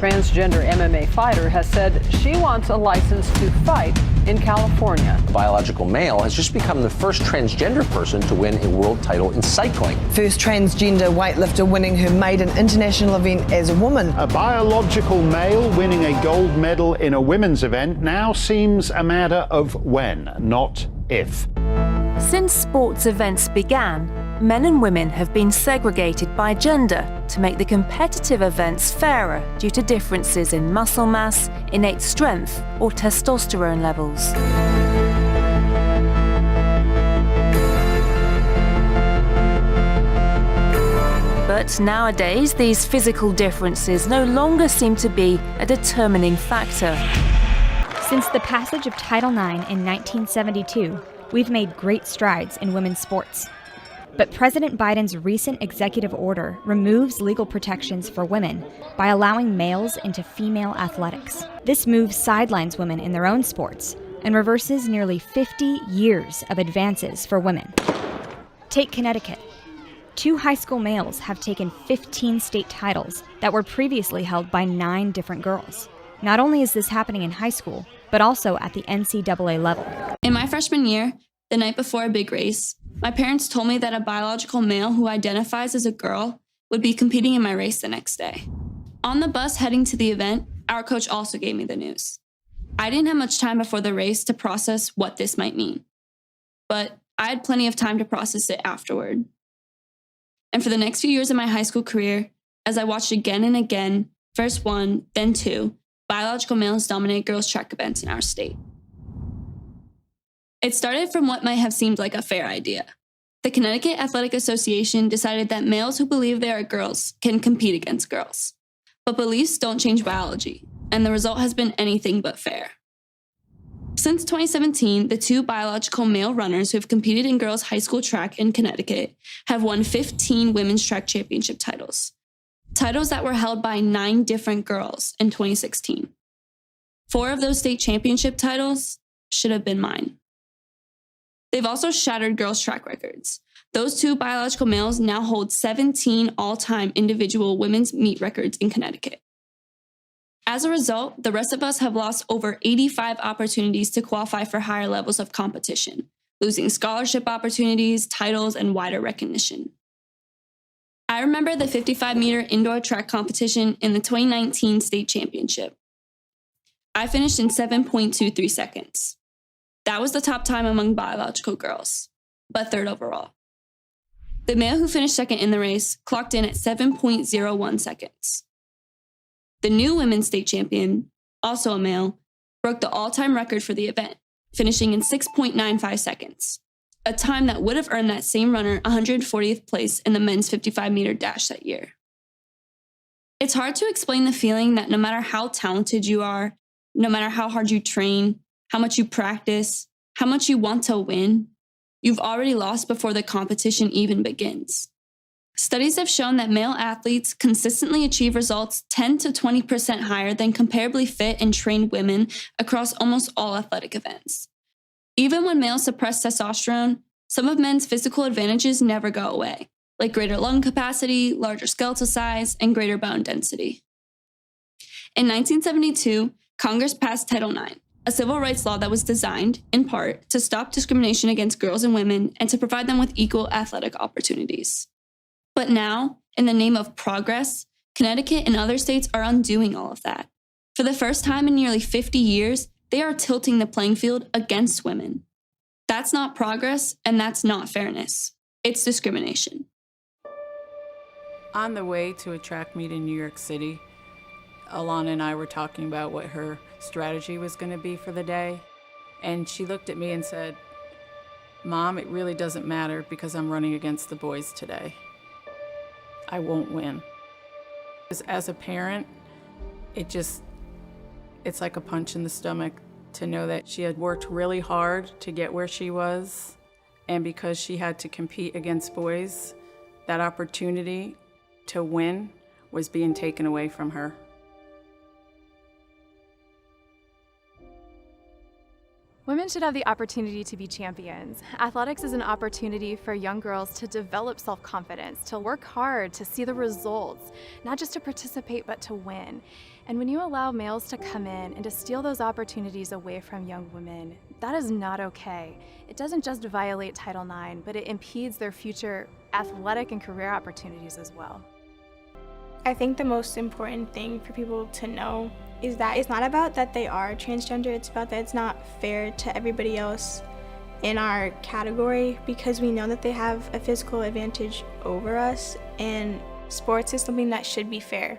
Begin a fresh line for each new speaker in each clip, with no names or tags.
Transgender MMA fighter has said she wants a license to fight in California.
A biological male has just become the first transgender person to win a world title in cycling.
First transgender weightlifter winning her maiden international event as a woman.
A biological male winning a gold medal in a women's event now seems a matter of when, not if.
Since sports events began, men and women have been segregated by gender to make the competitive events fairer due to differences in muscle mass, innate strength, or testosterone levels. But nowadays, these physical differences no longer seem to be a determining factor.
Since the passage of Title IX in 1972, we've made great strides in women's sports. But President Biden's recent executive order removes legal protections for women by allowing males into female athletics. This move sidelines women in their own sports and reverses nearly 50 years of advances for women. Take Connecticut. 2 high school males have taken 15 state titles that were previously held by 9 different girls. Not only is this happening in high school, but also at the NCAA level.
In my freshman year, the night before a big race, my parents told me that a biological male who identifies as a girl would be competing in my race the next day. On the bus heading to the event, our coach also gave me the news. I didn't have much time before the race to process what this might mean, but I had plenty of time to process it afterward. And for the next few years of my high school career, as I watched again and again, first 1, then 2, biological males dominate girls' track events in our state. It started from what might have seemed like a fair idea. The Connecticut Athletic Association decided that males who believe they are girls can compete against girls. But beliefs don't change biology, and the result has been anything but fair. Since 2017, the 2 biological male runners who have competed in girls' high school track in Connecticut have won 15 women's track championship titles. Titles that were held by 9 different girls in 2016. 4 of those state championship titles should have been mine. They've also shattered girls' track records. Those 2 biological males now hold 17 all-time individual women's meet records in Connecticut. As a result, the rest of us have lost over 85 opportunities to qualify for higher levels of competition, losing scholarship opportunities, titles, and wider recognition. I remember the 55-meter indoor track competition in the 2019 state championship. I finished in 7.23 seconds. That was the top time among biological girls, but 3rd overall. The male who finished 2nd in the race clocked in at 7.01 seconds. The new women's state champion, also a male, broke the all-time record for the event, finishing in 6.95 seconds, a time that would have earned that same runner 140th place in the men's 55-meter dash that year. It's hard to explain the feeling that no matter how talented you are, no matter how hard you train, how much you practice, how much you want to win, you've already lost before the competition even begins. Studies have shown that male athletes consistently achieve results 10 to 20% higher than comparably fit and trained women across almost all athletic events. Even when males suppress testosterone, some of men's physical advantages never go away, like greater lung capacity, larger skeletal size, and greater bone density. In 1972, Congress passed Title IX, a civil rights law that was designed, in part, to stop discrimination against girls and women and to provide them with equal athletic opportunities. But now, in the name of progress, Connecticut and other states are undoing all of that. For the first time in nearly 50 years, they are tilting the playing field against women. That's not progress, and that's not fairness. It's discrimination.
On the way to a track meet in New York City, Alana and I were talking about what her strategy was going to be for the day, and she looked at me and said, "Mom, it really doesn't matter because I'm running against the boys today. I won't win." As a parent, it's like a punch in the stomach to know that she had worked really hard to get where she was, and because she had to compete against boys, that opportunity to win was being taken away from her.
Women should have the opportunity to be champions. Athletics is an opportunity for young girls to develop self-confidence, to work hard, to see the results, not just to participate, but to win. And when you allow males to come in and to steal those opportunities away from young women, that is not okay. It doesn't just violate Title IX, but it impedes their future athletic and career opportunities as well.
I think the most important thing for people to know is that it's not about that they are transgender, it's about that it's not fair to everybody else in our category, because we know that they have a physical advantage over us, and sports is something that should be fair.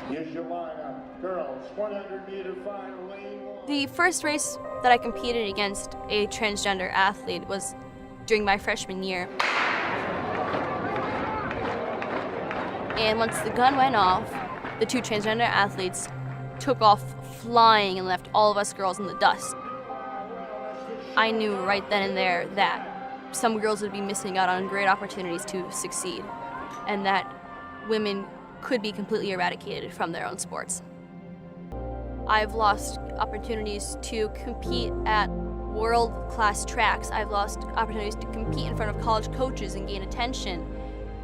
Here's your lineup. Girls, 100-meter final, lane one.
The first race that I competed against a transgender athlete was during my freshman year. And once the gun went off, the two transgender athletes took off flying and left all of us girls in the dust. I knew right then and there that some girls would be missing out on great opportunities to succeed, and that women could be completely eradicated from their own sports. I've lost opportunities to compete at world-class tracks. I've lost opportunities to compete in front of college coaches and gain attention,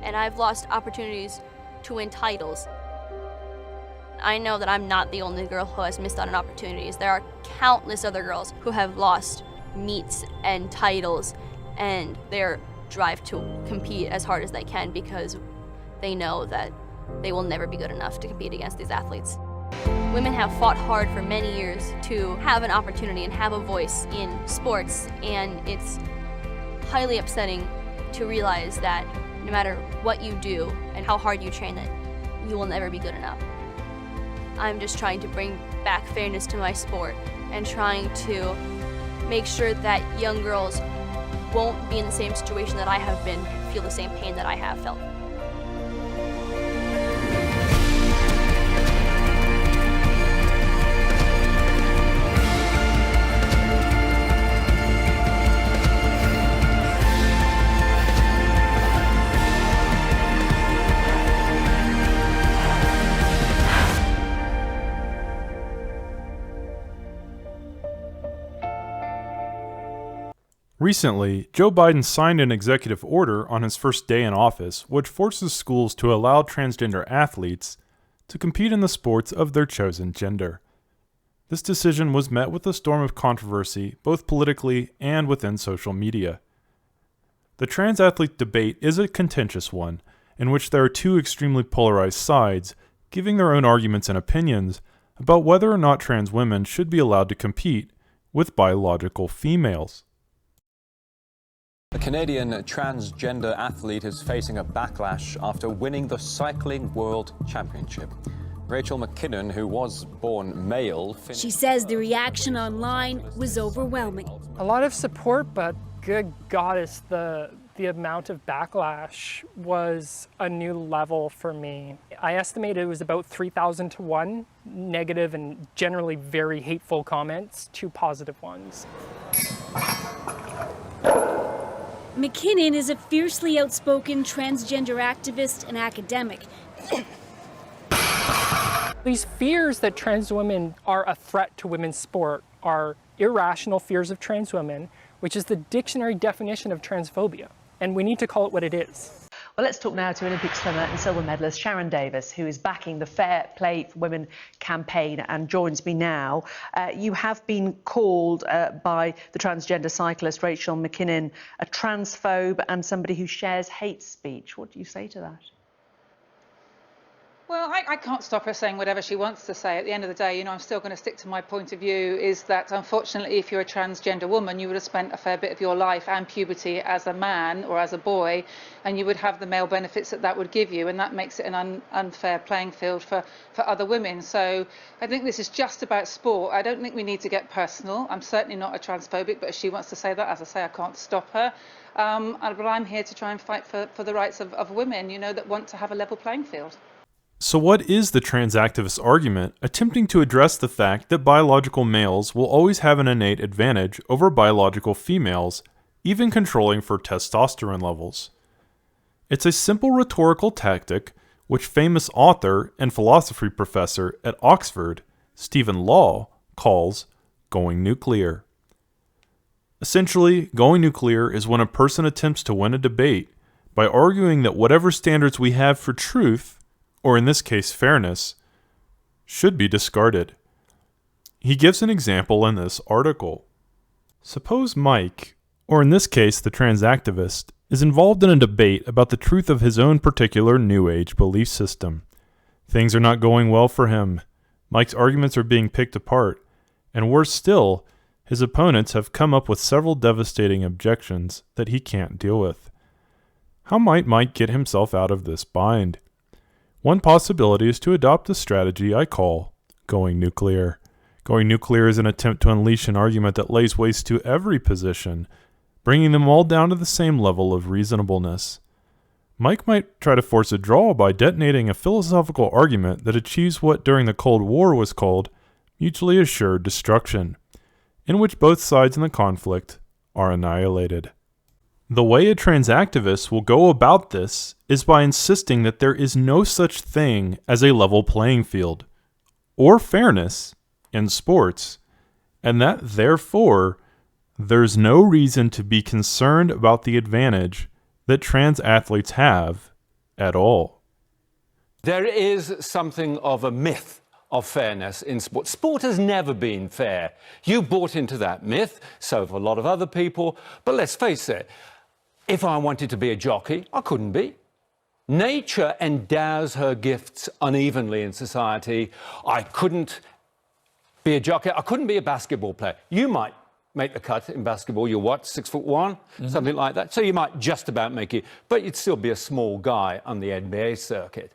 and I've lost opportunities to win titles. I know that I'm not the only girl who has missed out on opportunities. There are countless other girls who have lost meets and titles, and their drive to compete as hard as they can because they know that they will never be good enough to compete against these athletes. Women have fought hard for many years to have an opportunity and have a voice in sports, and it's highly upsetting to realize that no matter what you do and how hard you train, that you will never be good enough. I'm just trying to bring back fairness to my sport and trying to make sure that young girls won't be in the same situation that I have been, feel the same pain that I have felt.
Recently, Joe Biden signed an executive order on his first day in office, which forces schools to allow transgender athletes to compete in the sports of their chosen gender. This decision was met with a storm of controversy, both politically and within social media. The trans athlete debate is a contentious one, in which there are two extremely polarized sides, giving their own arguments and opinions about whether or not trans women should be allowed to compete with biological females.
A Canadian transgender athlete is facing a backlash after winning the Cycling World Championship. Rachel McKinnon, who was born male,
She says the reaction online was overwhelming.
A lot of support, but good goddess, the amount of backlash was a new level for me. I estimated it was about 3,000 to 1 negative and generally very hateful comments to positive ones.
McKinnon is a fiercely outspoken transgender activist and academic.
These fears that trans women are a threat to women's sport are irrational fears of trans women, which is the dictionary definition of transphobia, and we need to call it what it is.
Well, let's talk now to Olympic swimmer and silver medalist Sharon Davis, who is backing the Fair Play for Women campaign and joins me now. You have been called by the transgender cyclist Rachel McKinnon a transphobe and somebody who shares hate speech. What do you say to that?
Well, I can't stop her saying whatever she wants to say. At the end of the day, I'm still going to stick to my point of view, is that unfortunately, if you're a transgender woman, you would have spent a fair bit of your life and puberty as a man or as a boy, and you would have the male benefits that would give you, and that makes it an unfair playing field for other women. So I think this is just about sport. I don't think we need to get personal. I'm certainly not a transphobic, but if she wants to say that, as I say, I can't stop her. But I'm here to try and fight for the rights of women, that want to have a level playing field.
So what is the trans activist argument attempting to address the fact that biological males will always have an innate advantage over biological females, even controlling for testosterone levels? It's a simple rhetorical tactic which famous author and philosophy professor at Oxford, Stephen Law, calls going nuclear. Essentially, going nuclear is when a person attempts to win a debate by arguing that whatever standards we have for truth, or in this case fairness, should be discarded. He gives an example in this article. Suppose Mike, or in this case the trans activist, is involved in a debate about the truth of his own particular New Age belief system. Things are not going well for him. Mike's arguments are being picked apart, and worse still, his opponents have come up with several devastating objections that he can't deal with. How might Mike get himself out of this bind? One possibility is to adopt a strategy I call going nuclear. Going nuclear is an attempt to unleash an argument that lays waste to every position, bringing them all down to the same level of reasonableness. Mike might try to force a draw by detonating a philosophical argument that achieves what during the Cold War was called mutually assured destruction, in which both sides in the conflict are annihilated. The way a trans activist will go about this is by insisting that there is no such thing as a level playing field, or fairness, in sports, and that, therefore, there's no reason to be concerned about the advantage that trans athletes have at all.
There is something of a myth of fairness in sport. Sport has never been fair. You bought into that myth, so have a lot of other people. But let's face it, if I wanted to be a jockey, I couldn't be. Nature endows her gifts unevenly in society. I couldn't be a jockey. I couldn't be a basketball player. You might make the cut in basketball. You're what, 6'1", something like that. So you might just about make it, but you'd still be a small guy on the NBA circuit.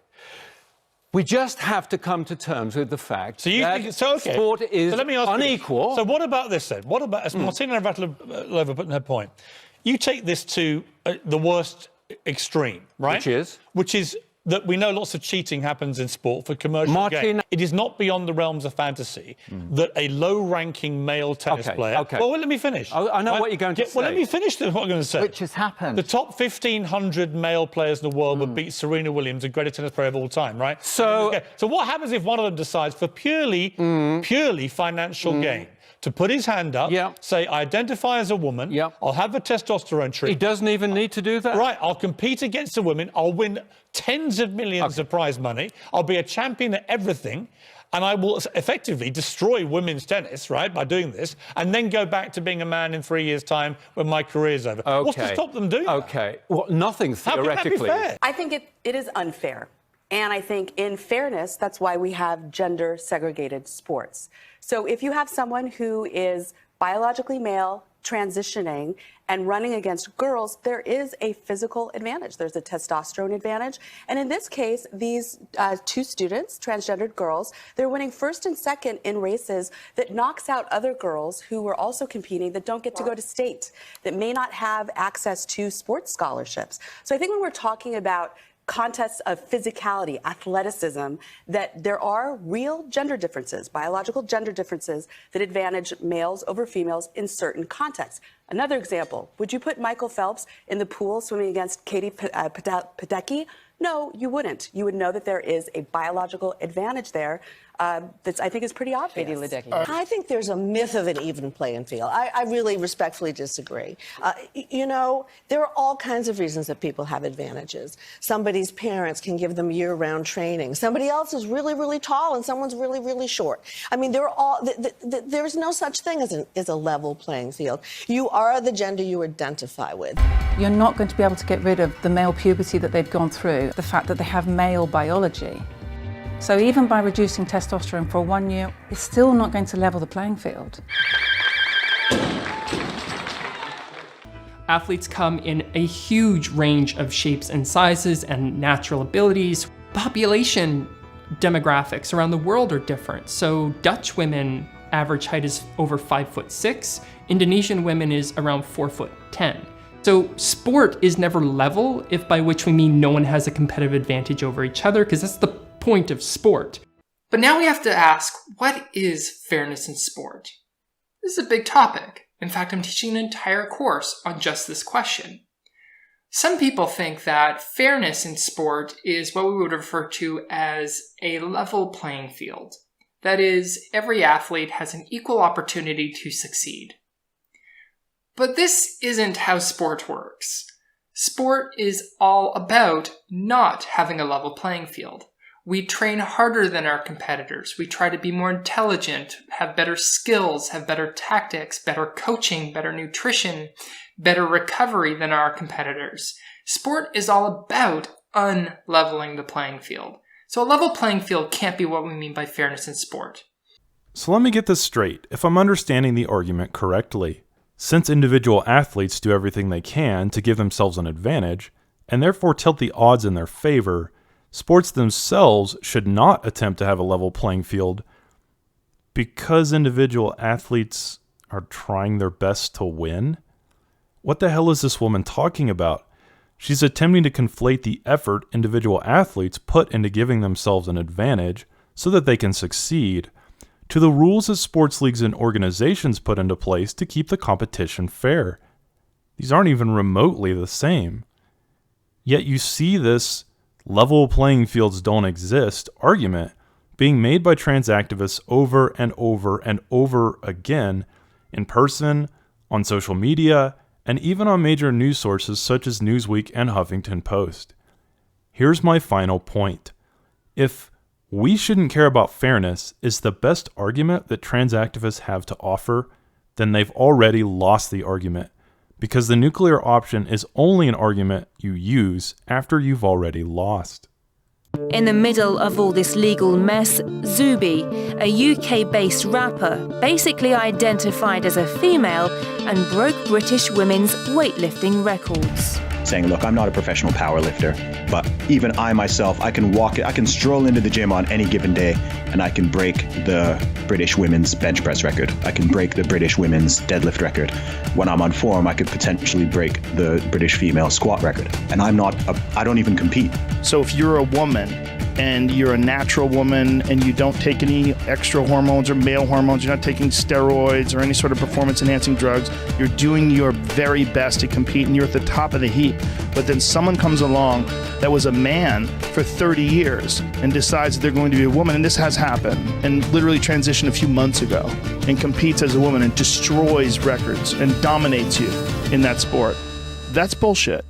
We just have to come to terms with the fact that sport is unequal.
So what about this then? What about, as Martina Navratilova put in her point, you take this to the worst extreme, right? Which is that we know lots of cheating happens in sport for commercial gain. It is not beyond the realms of fantasy that a low-ranking male tennis player... Well, let me finish.
I know what you're going to say.
Well, let me finish what I'm going to say.
Which has happened.
The top 1,500 male players in the world would beat Serena Williams, the greatest tennis player of all time, right? So what happens if one of them decides for purely financial gain to put his hand up, say, I identify as a woman, I'll have a testosterone treatment.
He doesn't even need to do that?
Right, I'll compete against the women, I'll win tens of millions of prize money, I'll be a champion at everything, and I will effectively destroy women's tennis, right, by doing this, and then go back to being a man in 3 years' time when my career's over. What's to stop them doing that?
Well, nothing theoretically.
How can that be fair?
I think it is unfair. And I think in fairness, that's why we have gender-segregated sports. So if you have someone who is biologically male, transitioning, and running against girls, there is a physical advantage. There's a testosterone advantage. And in this case, these two students, transgendered girls, they're winning first and second in races that knocks out other girls who were also competing that don't get to go to state, that may not have access to sports scholarships. So I think when we're talking about contests of physicality, athleticism, that there are real gender differences, biological gender differences that advantage males over females in certain contexts. Another example, would you put Michael Phelps in the pool swimming against Katie Ledecky? No, you wouldn't. You would know that there is a biological advantage there that I think is pretty obvious.
Katie Ledecky. I think there's a myth of an even playing field. I really respectfully disagree. You know, there are all kinds of reasons that people have advantages. Somebody's parents can give them year-round training. Somebody else is really, really tall and someone's really, really short. I mean, there's no such thing as a level playing field. You are the gender you identify with.
You're not going to be able to get rid of the male puberty that they've gone through, the fact that they have male biology. So even by reducing testosterone for 1 year, it's still not going to level the playing field.
Athletes come in a huge range of shapes and sizes and natural abilities. Population demographics around the world are different. So Dutch women average height is over 5'6". Indonesian women is around 4'10". So sport is never level, if by which we mean no one has a competitive advantage over each other, because that's the point of sport.
But now we have to ask, what is fairness in sport? This is a big topic. In fact, I'm teaching an entire course on just this question. Some people think that fairness in sport is what we would refer to as a level playing field. That is, every athlete has an equal opportunity to succeed. But this isn't how sport works. Sport is all about not having a level playing field. We train harder than our competitors. We try to be more intelligent, have better skills, have better tactics, better coaching, better nutrition, better recovery than our competitors. Sport is all about unleveling the playing field. So a level playing field can't be what we mean by fairness in sport.
So let me get this straight, if I'm understanding the argument correctly. Since individual athletes do everything they can to give themselves an advantage, and therefore tilt the odds in their favor, sports themselves should not attempt to have a level playing field because individual athletes are trying their best to win? What the hell is this woman talking about? She's attempting to conflate the effort individual athletes put into giving themselves an advantage so that they can succeed to the rules that sports leagues and organizations put into place to keep the competition fair. These aren't even remotely the same. Yet you see this level playing fields don't exist argument being made by trans activists over and over and over again in person, on social media, and even on major news sources such as Newsweek and Huffington Post. Here's my final point. If "we shouldn't care about fairness" is the best argument that trans activists have to offer, then they've already lost the argument, because the nuclear option is only an argument you use after you've already lost.
In the middle of all this legal mess, Zuby, a UK-based rapper, basically identified as a female and broke British women's weightlifting records.
Saying, look, I'm not a professional power lifter, but even I myself, I can stroll into the gym on any given day and I can break the British women's bench press record. I can break the British women's deadlift record. When I'm on form, I could potentially break the British female squat record. And I don't even compete.
So if you're a woman and you're a natural woman and you don't take any extra hormones or male hormones, you're not taking steroids or any sort of performance enhancing drugs, you're doing your very best to compete and you're at the top of the heap. But then someone comes along that was a man for 30 years and decides that they're going to be a woman, and this has happened, and literally transitioned a few months ago and competes as a woman and destroys records and dominates you in that sport. That's bullshit.